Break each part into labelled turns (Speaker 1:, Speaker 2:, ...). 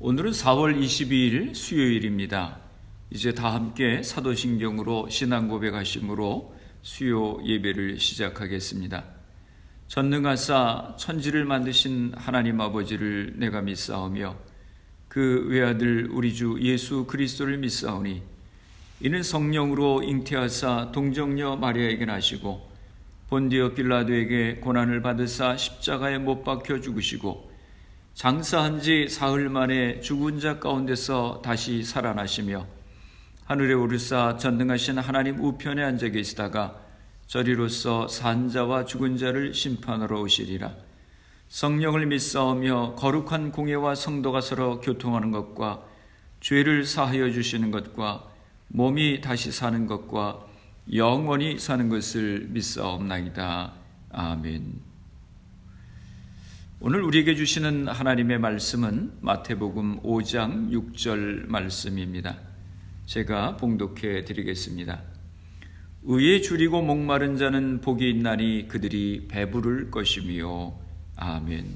Speaker 1: 오늘은 4월 22일 수요일입니다. 이제 다 함께 사도신경으로 신앙 고백하심으로 수요 예배를 시작하겠습니다. 전능하사 천지를 만드신 하나님 아버지를 내가 믿사오며 그 외아들 우리 주 예수 그리스도를 믿사오니 이는 성령으로 잉태하사 동정녀 마리아에게 나시고 본디오 빌라도에게 고난을 받으사 십자가에 못 박혀 죽으시고 장사한 지 사흘 만에 죽은 자 가운데서 다시 살아나시며 하늘에 오르사 전능하신 하나님 우편에 앉아 계시다가 저리로서 산 자와 죽은 자를 심판하러 오시리라. 성령을 믿사오며 거룩한 공예와 성도가 서로 교통하는 것과 죄를 사하여 주시는 것과 몸이 다시 사는 것과 영원히 사는 것을 믿사옵나이다. 아멘. 오늘 우리에게 주시는 하나님의 말씀은 마태복음 5장 6절 말씀입니다. 제가 봉독해 드리겠습니다. 의에 줄이고 목마른 자는 복이 있나니 그들이 배부를 것이며. 아멘.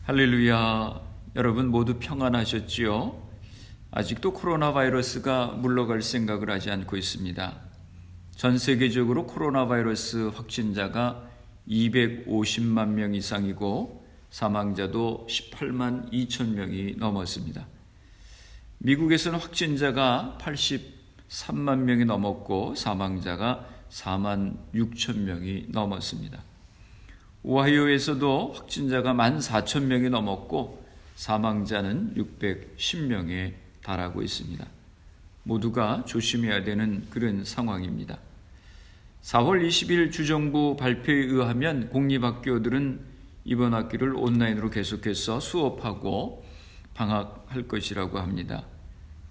Speaker 1: 할렐루야. 여러분 모두 평안하셨지요? 아직도 코로나 바이러스가 물러갈 생각을 하지 않고 있습니다. 전 세계적으로 코로나 바이러스 확진자가 250만 명 이상이고 사망자도 18만 2천 명이 넘었습니다. 미국에서는 확진자가 83만 명이 넘었고 사망자가 4만 6천 명이 넘었습니다. 오하이오에서도 확진자가 14,000명이 넘었고 사망자는 610명에 달하고 있습니다. 모두가 조심해야 되는 그런 상황입니다. 4월 20일 주정부 발표에 의하면 공립학교들은 이번 학기를 온라인으로 계속해서 수업하고 방학할 것이라고 합니다.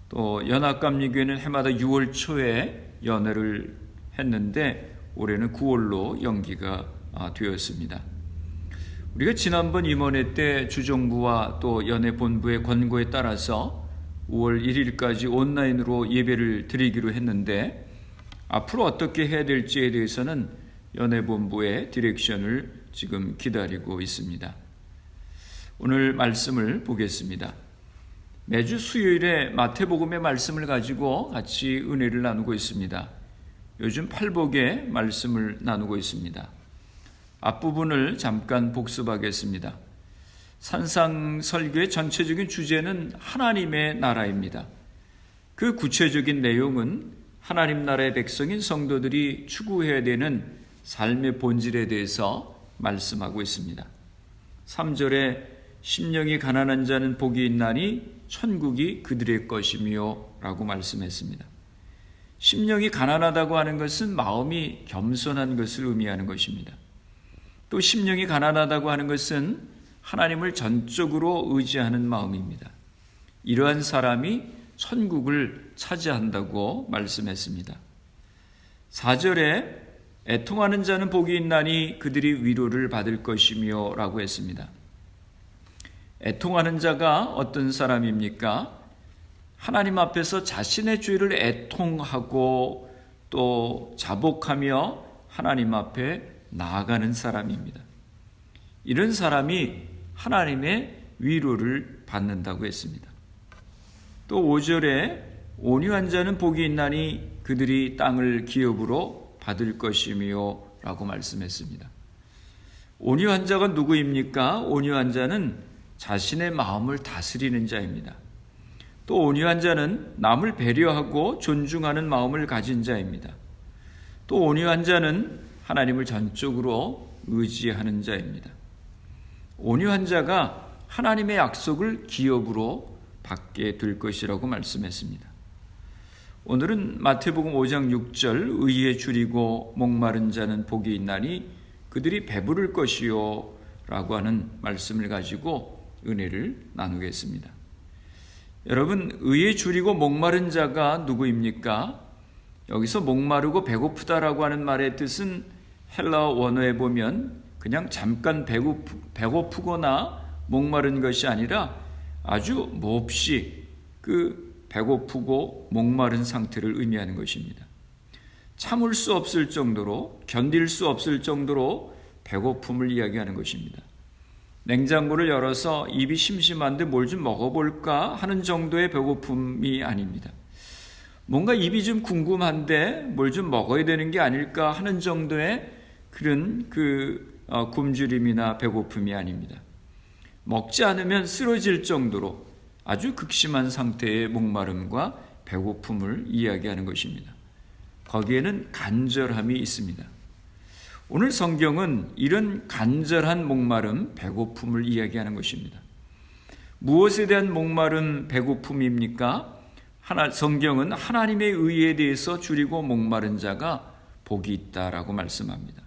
Speaker 1: 또 연합감리교회는 해마다 6월 초에 연회를 했는데 올해는 9월로 연기가 되었습니다. 우리가 지난번 임원회 때 주정부와 또 연회 본부의 권고에 따라서 5월 1일까지 온라인으로 예배를 드리기로 했는데 앞으로 어떻게 해야 될지에 대해서는 연회본부의 디렉션을 지금 기다리고 있습니다. 오늘 말씀을 보겠습니다. 매주 수요일에 마태복음의 말씀을 가지고 같이 은혜를 나누고 있습니다. 요즘 팔복의 말씀을 나누고 있습니다. 앞부분을 잠깐 복습하겠습니다. 산상설교의 전체적인 주제는 하나님의 나라입니다. 그 구체적인 내용은 하나님 나라의 백성인 성도들이 추구해야 되는 삶의 본질에 대해서 말씀하고 있습니다. 3절에 심령이 가난한 자는 복이 있나니 천국이 그들의 것이며 라고 말씀했습니다. 심령이 가난하다고 하는 것은 마음이 겸손한 것을 의미하는 것입니다. 또 심령이 가난하다고 하는 것은 하나님을 전적으로 의지하는 마음입니다. 이러한 사람이 천국을 차지한다고 말씀했습니다. 4절에 애통하는 자는 복이 있나니 그들이 위로를 받을 것이며 라고 했습니다. 애통하는 자가 어떤 사람입니까? 하나님 앞에서 자신의 죄를 애통하고 또 자복하며 하나님 앞에 나아가는 사람입니다. 이런 사람이 하나님의 위로를 받는다고 했습니다. 또 5절에 온유한 자는 복이 있나니 그들이 땅을 기업으로 받을 것이며 라고 말씀했습니다. 온유한 자가 누구입니까? 온유한 자는 자신의 마음을 다스리는 자입니다. 또 온유한 자는 남을 배려하고 존중하는 마음을 가진 자입니다. 또 온유한 자는 하나님을 전적으로 의지하는 자입니다. 온유한 자가 하나님의 약속을 기업으로 받게 될 것이라고 말씀했습니다. 오늘은 마태복음 5장 6절 의에 줄이고 목마른 자는 복이 있나니 그들이 배부를 것이요 라고 하는 말씀을 가지고 은혜를 나누겠습니다. 여러분, 의에 줄이고 목마른 자가 누구입니까? 여기서 목마르고 배고프다라고 하는 말의 뜻은 헬라어 원어에 보면 그냥 잠깐 배고프거나 목마른 것이 아니라 아주 몹시 배고프고 목마른 상태를 의미하는 것입니다. 참을 수 없을 정도로, 견딜 수 없을 정도로 배고픔을 이야기하는 것입니다. 냉장고를 열어서 입이 심심한데 뭘 좀 먹어볼까 하는 정도의 배고픔이 아닙니다. 뭔가 입이 좀 궁금한데 뭘 좀 먹어야 되는 게 아닐까 하는 정도의 그런 굶주림이나 배고픔이 아닙니다. 먹지 않으면 쓰러질 정도로 아주 극심한 상태의 목마름과 배고픔을 이야기하는 것입니다. 거기에는 간절함이 있습니다. 오늘 성경은 이런 간절한 목마름, 배고픔을 이야기하는 것입니다. 무엇에 대한 목마름, 배고픔입니까? 성경은 하나님의 의에 대해서 줄이고 목마른 자가 복이 있다라고 말씀합니다.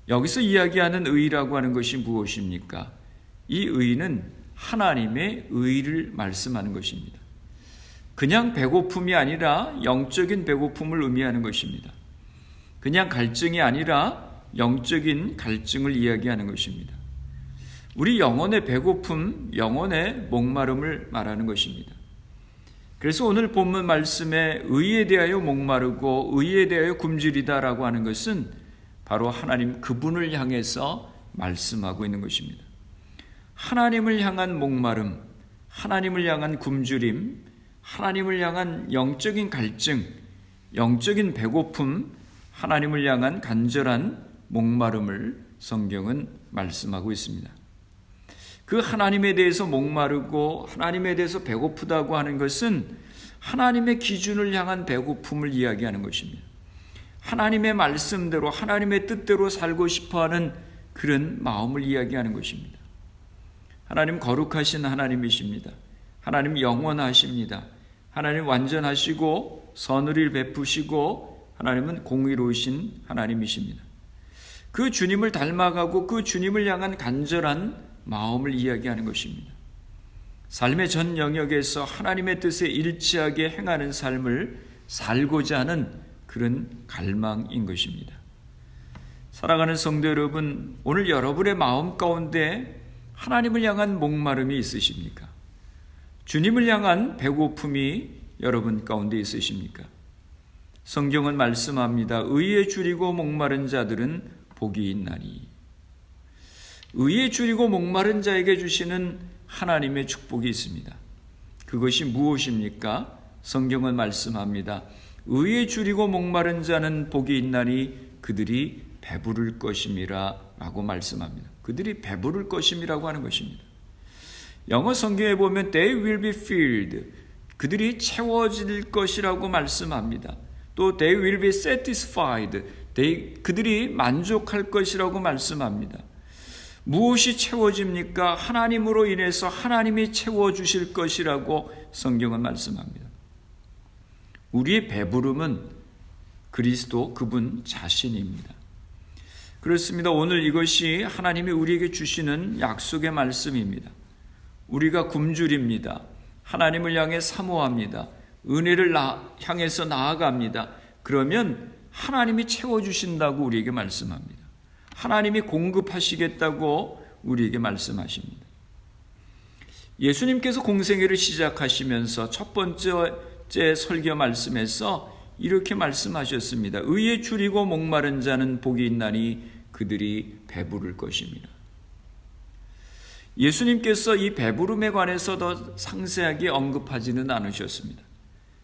Speaker 1: 여기서 이야기하는 의라고 하는 것이 무엇입니까? 이 의는 하나님의 의를 말씀하는 것입니다. 그냥 배고픔이 아니라 영적인 배고픔을 의미하는 것입니다. 그냥 갈증이 아니라 영적인 갈증을 이야기하는 것입니다. 우리 영혼의 배고픔, 영혼의 목마름을 말하는 것입니다. 그래서 오늘 본문 말씀에 의에 대하여 목마르고 의에 대하여 굶주리다라고 하는 것은 바로 하나님 그분을 향해서 말씀하고 있는 것입니다. 하나님을 향한 목마름, 하나님을 향한 굶주림, 하나님을 향한 영적인 갈증, 영적인 배고픔, 하나님을 향한 간절한 목마름을 성경은 말씀하고 있습니다. 그 하나님에 대해서 목마르고 하나님에 대해서 배고프다고 하는 것은 하나님의 기준을 향한 배고픔을 이야기하는 것입니다. 하나님의 말씀대로 하나님의 뜻대로 살고 싶어하는 그런 마음을 이야기하는 것입니다. 하나님 거룩하신 하나님이십니다. 하나님 영원하십니다. 하나님 완전하시고 선의를 베푸시고 하나님은 공의로우신 하나님이십니다. 그 주님을 닮아가고 그 주님을 향한 간절한 마음을 이야기하는 것입니다. 삶의 전 영역에서 하나님의 뜻에 일치하게 행하는 삶을 살고자 하는 그런 갈망인 것입니다. 사랑하는 성도 여러분, 오늘 여러분의 마음 가운데 하나님을 향한 목마름이 있으십니까? 주님을 향한 배고픔이 여러분 가운데 있으십니까? 성경은 말씀합니다. 의에 줄이고 목마른 자들은 복이 있나니. 의에 줄이고 목마른 자에게 주시는 하나님의 축복이 있습니다. 그것이 무엇입니까? 성경은 말씀합니다. 의에 줄이고 목마른 자는 복이 있나니 그들이 배부를 것임이라 라고 말씀합니다. 그들이 배부를 것임이라고 하는 것입니다. 영어 성경에 보면 they will be filled, 그들이 채워질 것이라고 말씀합니다. 또 they will be satisfied, 그들이 만족할 것이라고 말씀합니다. 무엇이 채워집니까? 하나님으로 인해서 하나님이 채워주실 것이라고 성경은 말씀합니다. 우리의 배부름은 그리스도 그분 자신입니다. 그렇습니다. 오늘 이것이 하나님이 우리에게 주시는 약속의 말씀입니다. 우리가 굶주립니다. 하나님을 향해 사모합니다. 은혜를 향해서 나아갑니다. 그러면 하나님이 채워주신다고 우리에게 말씀합니다. 하나님이 공급하시겠다고 우리에게 말씀하십니다. 예수님께서 공생애를 시작하시면서 첫 번째 설교 말씀에서 이렇게 말씀하셨습니다. 의에 줄이고 목마른 자는 복이 있나니 그들이 배부를 것입니다. 예수님께서 이 배부름에 관해서 더 상세하게 언급하지는 않으셨습니다.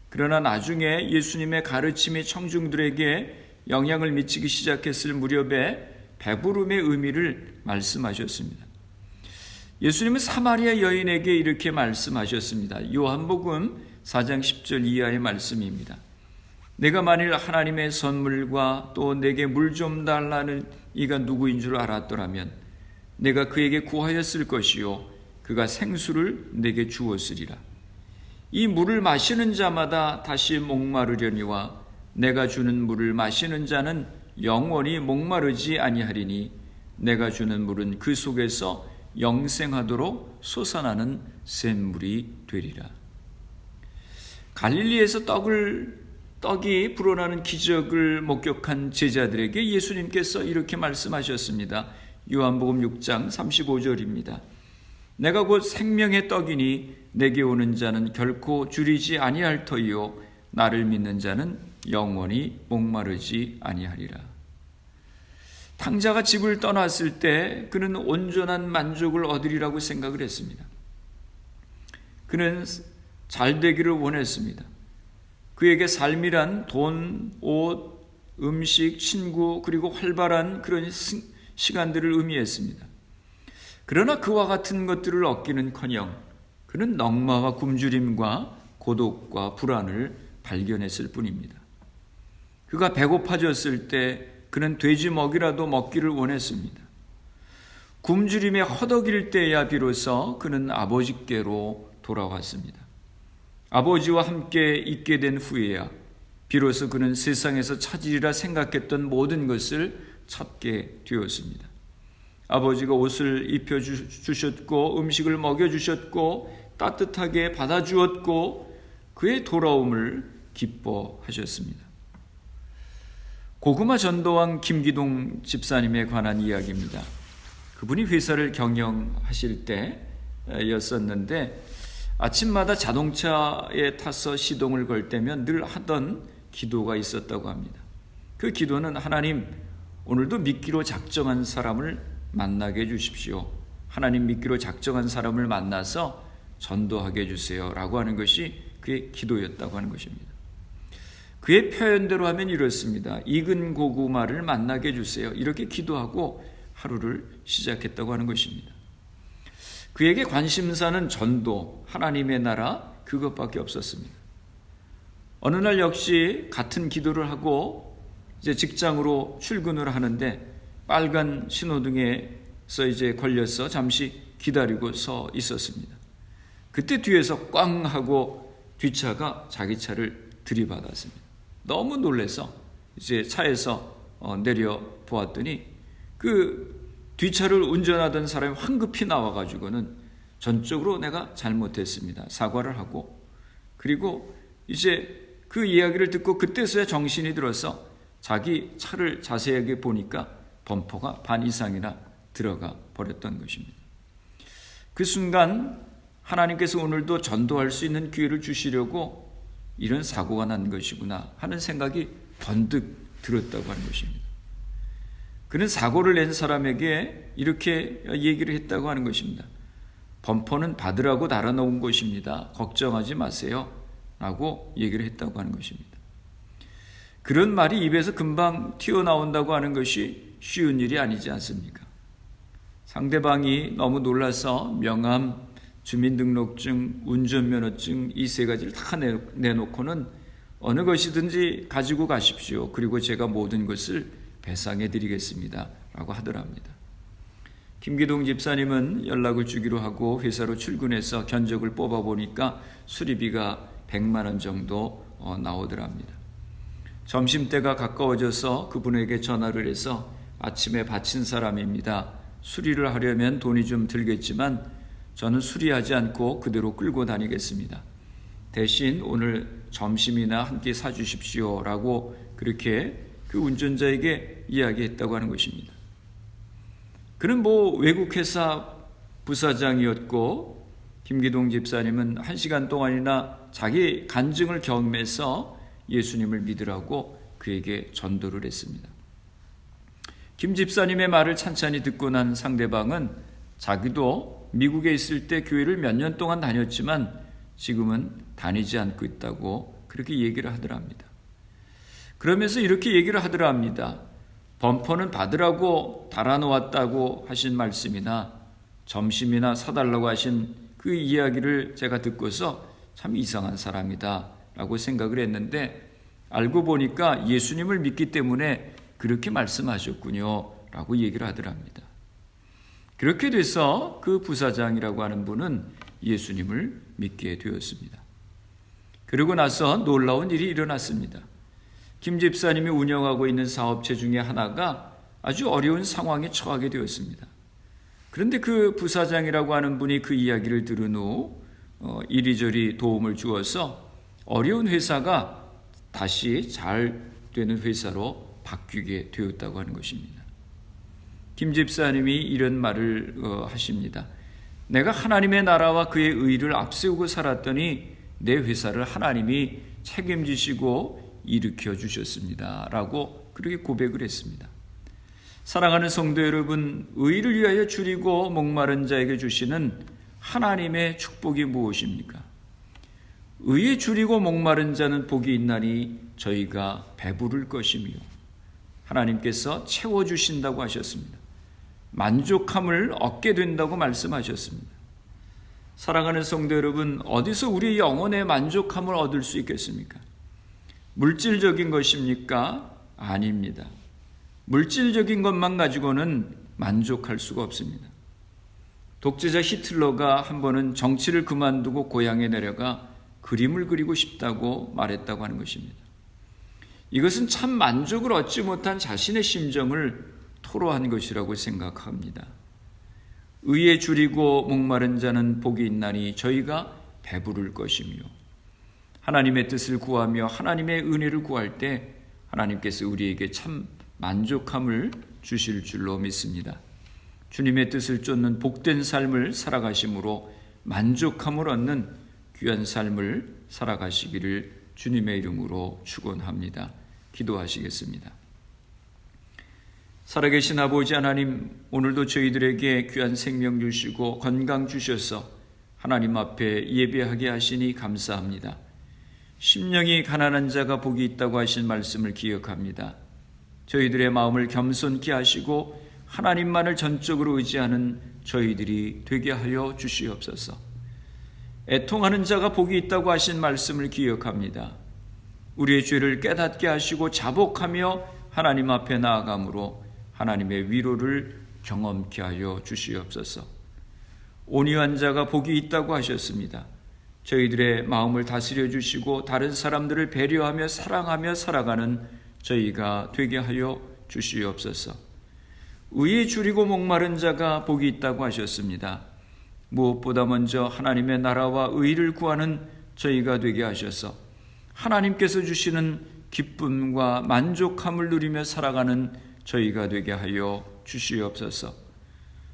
Speaker 1: 그러나 나중에 예수님의 가르침이 청중들에게 영향을 미치기 시작했을 무렵에 배부름의 의미를 말씀하셨습니다. 예수님은 사마리아 여인에게 이렇게 말씀하셨습니다. 요한복음 4장 10절 이하의 말씀입니다. 내가 만일 하나님의 선물과 또 내게 물 좀 달라는 이가 누구인 줄 알았더라면 내가 그에게 구하였을 것이요 그가 생수를 내게 주었으리라. 이 물을 마시는 자마다 다시 목마르려니와 내가 주는 물을 마시는 자는 영원히 목마르지 아니하리니 내가 주는 물은 그 속에서 영생하도록 솟아나는 샘물이 되리라. 갈릴리에서 떡이 불어나는 기적을 목격한 제자들에게 예수님께서 이렇게 말씀하셨습니다. 요한복음 6장 35절입니다. 내가 곧 생명의 떡이니 내게 오는 자는 결코 줄이지 아니할 터이요 나를 믿는 자는 영원히 목마르지 아니하리라. 탕자가 집을 떠났을 때 그는 온전한 만족을 얻으리라고 생각을 했습니다. 그는 잘 되기를 원했습니다. 그에게 삶이란 돈, 옷, 음식, 친구, 그리고 활발한 그런 시간들을 의미했습니다. 그러나 그와 같은 것들을 얻기는커녕 그는 넉마와 굶주림과 고독과 불안을 발견했을 뿐입니다. 그가 배고파졌을 때 그는 돼지 먹이라도 먹기를 원했습니다. 굶주림에 허덕일 때야 비로소 그는 아버지께로 돌아왔습니다. 아버지와 함께 있게 된 후에야 비로소 그는 세상에서 찾으리라 생각했던 모든 것을 찾게 되었습니다. 아버지가 옷을 입혀주셨고 음식을 먹여주셨고 따뜻하게 받아주었고 그의 돌아옴을 기뻐하셨습니다. 고구마 전도왕 김기동 집사님에 관한 이야기입니다. 그분이 회사를 경영하실 때였었는데 아침마다 자동차에 타서 시동을 걸 때면 늘 하던 기도가 있었다고 합니다. 그 기도는 하나님, 오늘도 믿기로 작정한 사람을 만나게 해주십시오. 하나님 믿기로 작정한 사람을 만나서 전도하게 해주세요 라고 하는 것이 그의 기도였다고 하는 것입니다. 그의 표현대로 하면 이렇습니다. 익은 고구마를 만나게 해주세요. 이렇게 기도하고 하루를 시작했다고 하는 것입니다. 그에게 관심사는 전도, 하나님의 나라 그것밖에 없었습니다. 어느 날 역시 같은 기도를 하고 이제 직장으로 출근을 하는데 빨간 신호등에서 이제 걸려서 잠시 기다리고 서 있었습니다. 그때 뒤에서 꽝 하고 뒷차가 자기 차를 들이받았습니다. 너무 놀라서 이제 차에서 내려 보았더니 그 뒷차를 운전하던 사람이 황급히 나와가지고는 전적으로 내가 잘못했습니다. 사과를 하고 그리고 이제 그 이야기를 듣고 그때서야 정신이 들어서 자기 차를 자세하게 보니까 범퍼가 반 이상이나 들어가 버렸던 것입니다. 그 순간 하나님께서 오늘도 전도할 수 있는 기회를 주시려고 이런 사고가 난 것이구나 하는 생각이 번뜩 들었다고 하는 것입니다. 그는 사고를 낸 사람에게 이렇게 얘기를 했다고 하는 것입니다. 범퍼는 받으라고 달아놓은 것입니다. 걱정하지 마세요 라고 얘기를 했다고 하는 것입니다. 그런 말이 입에서 금방 튀어나온다고 하는 것이 쉬운 일이 아니지 않습니까? 상대방이 너무 놀라서 명함, 주민등록증, 운전면허증 이 세 가지를 다 내놓고는 어느 것이든지 가지고 가십시오. 그리고 제가 모든 것을 배상해 드리겠습니다 라고 하더랍니다. 김기동 집사님은 연락을 주기로 하고 회사로 출근해서 견적을 뽑아보니까 수리비가 100만 원 정도 나오더랍니다. 점심때가 가까워져서 그분에게 전화를 해서 아침에 바친 사람입니다. 수리를 하려면 돈이 좀 들겠지만 저는 수리하지 않고 그대로 끌고 다니겠습니다. 대신 오늘 점심이나 함께 사주십시오 라고 그렇게 그 운전자에게 이야기했다고 하는 것입니다. 그는 외국회사 부사장이었고 김기동 집사님은 1시간 동안이나 자기 간증을 경험해서 예수님을 믿으라고 그에게 전도를 했습니다. 김 집사님의 말을 찬찬히 듣고 난 상대방은 자기도 미국에 있을 때 교회를 몇 년 동안 다녔지만 지금은 다니지 않고 있다고 그렇게 얘기를 하더랍니다. 그러면서 이렇게 얘기를 하더랍니다. 범퍼는 받으라고 달아놓았다고 하신 말씀이나 점심이나 사달라고 하신 그 이야기를 제가 듣고서 참 이상한 사람이다 라고 생각을 했는데 알고 보니까 예수님을 믿기 때문에 그렇게 말씀하셨군요 라고 얘기를 하더랍니다. 그렇게 돼서 그 부사장이라고 하는 분은 예수님을 믿게 되었습니다. 그러고 나서 놀라운 일이 일어났습니다. 김 집사님이 운영하고 있는 사업체 중에 하나가 아주 어려운 상황에 처하게 되었습니다. 그런데 그 부사장이라고 하는 분이 그 이야기를 들은 후 이리저리 도움을 주어서 어려운 회사가 다시 잘 되는 회사로 바뀌게 되었다고 하는 것입니다. 김 집사님이 이런 말을 하십니다. 내가 하나님의 나라와 그의 의를 앞세우고 살았더니 내 회사를 하나님이 책임지시고 일으켜 주셨습니다 라고 그렇게 고백을 했습니다. 사랑하는 성도 여러분, 의를 위하여 줄이고 목마른 자에게 주시는 하나님의 축복이 무엇입니까? 의에 줄이고 목마른 자는 복이 있나니 저희가 배부를 것이며, 하나님께서 채워주신다고 하셨습니다. 만족함을 얻게 된다고 말씀하셨습니다. 사랑하는 성도 여러분, 어디서 우리의 영혼의 만족함을 얻을 수 있겠습니까? 물질적인 것입니까? 아닙니다. 물질적인 것만 가지고는 만족할 수가 없습니다. 독재자 히틀러가 한 번은 정치를 그만두고 고향에 내려가 그림을 그리고 싶다고 말했다고 하는 것입니다. 이것은 참 만족을 얻지 못한 자신의 심정을 토로한 것이라고 생각합니다. 의에 줄이고 목마른 자는 복이 있나니 저희가 배부를 것이며, 하나님의 뜻을 구하며 하나님의 은혜를 구할 때 하나님께서 우리에게 참 만족함을 주실 줄로 믿습니다. 주님의 뜻을 쫓는 복된 삶을 살아가심으로 만족함을 얻는 귀한 삶을 살아가시기를 주님의 이름으로 축원합니다. 기도하시겠습니다. 살아계신 아버지 하나님, 오늘도 저희들에게 귀한 생명 주시고 건강 주셔서 하나님 앞에 예배하게 하시니 감사합니다. 심령이 가난한 자가 복이 있다고 하신 말씀을 기억합니다. 저희들의 마음을 겸손케 하시고 하나님만을 전적으로 의지하는 저희들이 되게 하여 주시옵소서. 애통하는 자가 복이 있다고 하신 말씀을 기억합니다. 우리의 죄를 깨닫게 하시고 자복하며 하나님 앞에 나아감으로 하나님의 위로를 경험케 하여 주시옵소서. 온유한 자가 복이 있다고 하셨습니다. 저희들의 마음을 다스려 주시고 다른 사람들을 배려하며 사랑하며 살아가는 저희가 되게 하여 주시옵소서. 의에 줄이고 목마른 자가 복이 있다고 하셨습니다. 무엇보다 먼저 하나님의 나라와 의를 구하는 저희가 되게 하셔서 하나님께서 주시는 기쁨과 만족함을 누리며 살아가는 저희가 되게 하여 주시옵소서.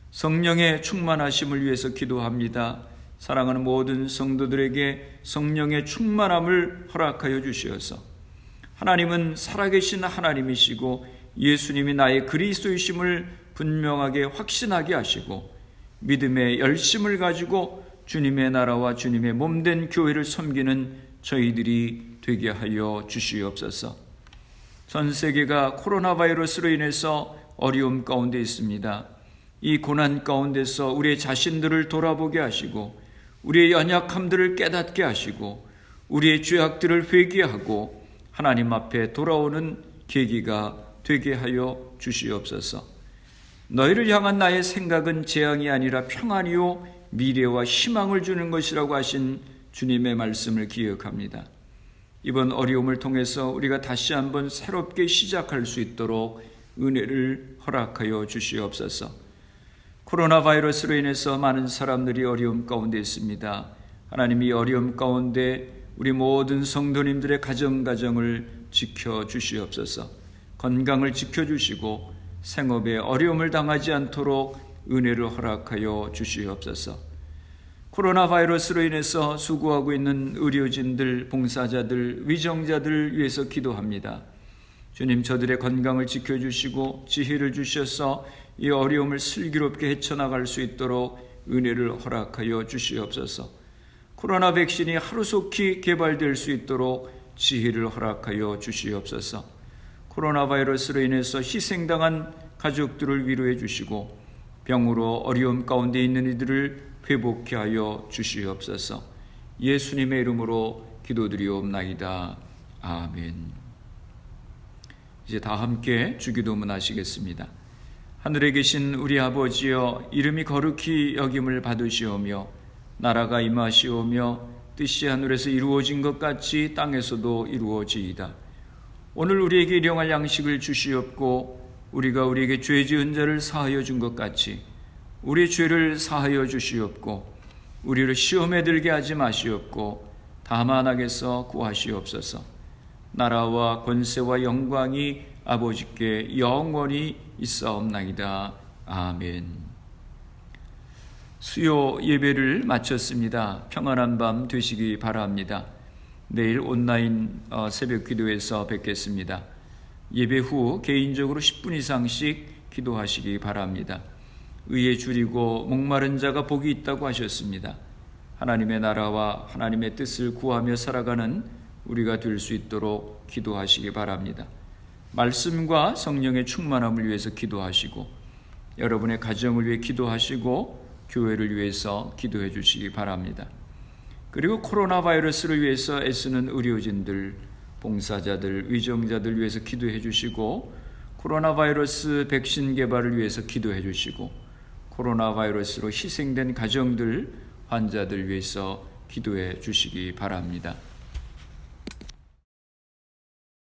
Speaker 1: 성령의 충만하심을 위해서 기도합니다. 사랑하는 모든 성도들에게 성령의 충만함을 허락하여 주시어서 하나님은 살아계신 하나님이시고 예수님이 나의 그리스도이심을 분명하게 확신하게 하시고 믿음의 열심을 가지고 주님의 나라와 주님의 몸된 교회를 섬기는 저희들이 되게 하여 주시옵소서. 전 세계가 코로나 바이러스로 인해서 어려움 가운데 있습니다. 이 고난 가운데서 우리의 자신들을 돌아보게 하시고 우리의 연약함들을 깨닫게 하시고 우리의 죄악들을 회개하고 하나님 앞에 돌아오는 계기가 되게 하여 주시옵소서. 너희를 향한 나의 생각은 재앙이 아니라 평안이요 미래와 희망을 주는 것이라고 하신 주님의 말씀을 기억합니다. 이번 어려움을 통해서 우리가 다시 한번 새롭게 시작할 수 있도록 은혜를 허락하여 주시옵소서. 코로나 바이러스로 인해서 많은 사람들이 어려움 가운데 있습니다. 하나님이 어려움 가운데 우리 모든 성도님들의 가정을 지켜주시옵소서. 건강을 지켜주시고 생업에 어려움을 당하지 않도록 은혜를 허락하여 주시옵소서. 코로나 바이러스로 인해서 수고하고 있는 의료진들, 봉사자들, 위정자들 위해서 기도합니다. 주님, 저들의 건강을 지켜주시고 지혜를 주셔서 이 어려움을 슬기롭게 헤쳐나갈 수 있도록 은혜를 허락하여 주시옵소서. 코로나 백신이 하루속히 개발될 수 있도록 지혜를 허락하여 주시옵소서. 코로나 바이러스로 인해서 희생당한 가족들을 위로해 주시고 병으로 어려움 가운데 있는 이들을 회복케 하여 주시옵소서. 예수님의 이름으로 기도드리옵나이다. 아멘. 이제 다 함께 주기도문 하시겠습니다. 하늘에 계신 우리 아버지여, 이름이 거룩히 여김을 받으시오며 나라가 임하시오며 뜻이 하늘에서 이루어진 것 같이 땅에서도 이루어지이다. 오늘 우리에게 일용할 양식을 주시옵고 우리가 우리에게 죄 지은 자를 사하여 준 것 같이 우리 죄를 사하여 주시옵고 우리를 시험에 들게 하지 마시옵고 다만 악에서 구하시옵소서. 나라와 권세와 영광이 아버지께 영원히 있사옵나이다. 아멘. 수요 예배를 마쳤습니다. 평안한 밤 되시기 바랍니다. 내일 온라인 새벽 기도에서 뵙겠습니다. 예배 후 개인적으로 10분 이상씩 기도하시기 바랍니다. 의에 줄이고 목마른 자가 복이 있다고 하셨습니다. 하나님의 나라와 하나님의 뜻을 구하며 살아가는 우리가 될 수 있도록 기도하시기 바랍니다. 말씀과 성령의 충만함을 위해서 기도하시고 여러분의 가정을 위해 기도하시고 교회를 위해서 기도해 주시기 바랍니다. 그리고 코로나 바이러스를 위해서 애쓰는 의료진들, 봉사자들, 의정자들 위해서 기도해 주시고 코로나 바이러스 백신 개발을 위해서 기도해 주시고 코로나 바이러스로 희생된 가정들, 환자들 위해서 기도해 주시기 바랍니다.